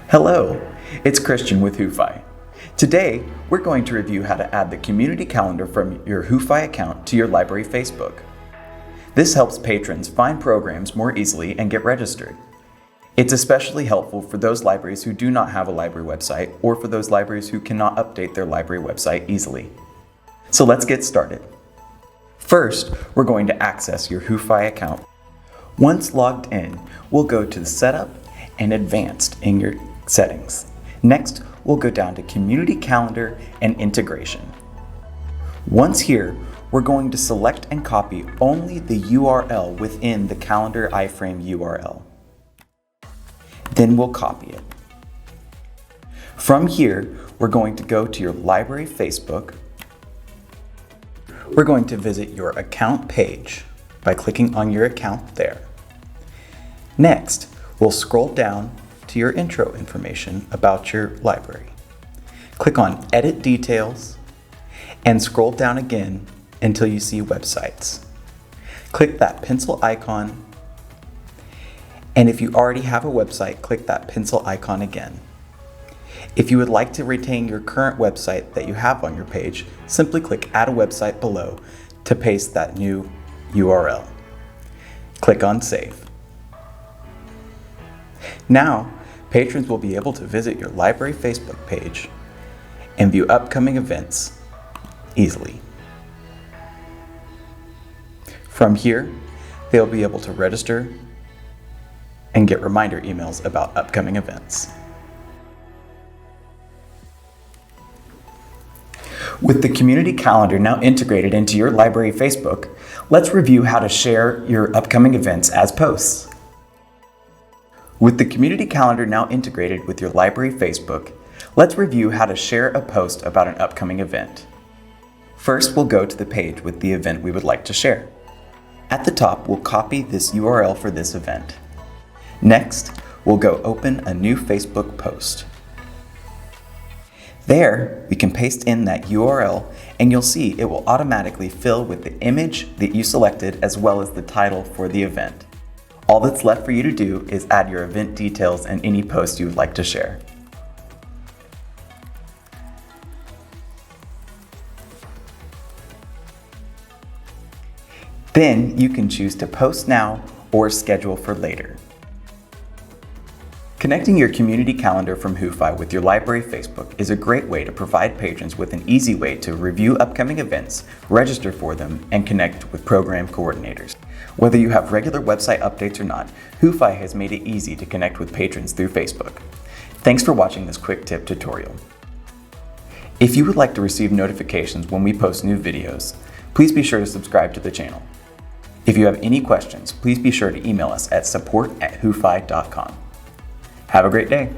Hello, it's Christian with WhoFi. Today, we're going to review how to add the community calendar from your WhoFi account to your library Facebook. This helps patrons find programs more easily and get registered. It's especially helpful for those libraries who do not have a library website or for those libraries who cannot update their library website easily. So let's get started. First, we're going to access your WhoFi account. Once logged in, we'll go to the Setup and Advanced in your settings. Next, we'll go down to Community Calendar and Integration. Once here, we're going to select and copy only the URL within the calendar iframe URL. Then we'll copy it. From here, we're going to go to your library Facebook. We're going to visit your account page by clicking on your account there. Next, we'll scroll down to your intro information about your library. Click on Edit Details and scroll down again until you see Websites. Click that pencil icon, and if you already have a website, click that pencil icon again. If you would like to retain your current website that you have on your page, simply click Add a Website below to paste that new URL. Click on Save. Now, patrons will be able to visit your library Facebook page and view upcoming events easily. From here, they'll be able to register and get reminder emails about upcoming events. With the community calendar now integrated into your library Facebook, let's review how to share your upcoming events as posts. With the community calendar now integrated with your library Facebook, let's review how to share a post about an upcoming event. First, we'll go to the page with the event we would like to share. At the top, we'll copy this URL for this event. Next, we'll go open a new Facebook post. There, we can paste in that URL and you'll see it will automatically fill with the image that you selected as well as the title for the event. All that's left for you to do is add your event details and any post you would like to share. Then you can choose to post now or schedule for later. Connecting your community calendar from WhoFi with your library Facebook is a great way to provide patrons with an easy way to review upcoming events, register for them, and connect with program coordinators. Whether you have regular website updates or not, WhoFi has made it easy to connect with patrons through Facebook. Thanks for watching this quick tip tutorial. If you would like to receive notifications when we post new videos, please be sure to subscribe to the channel. If you have any questions, please be sure to email us at support@whofi.com. Have a great day.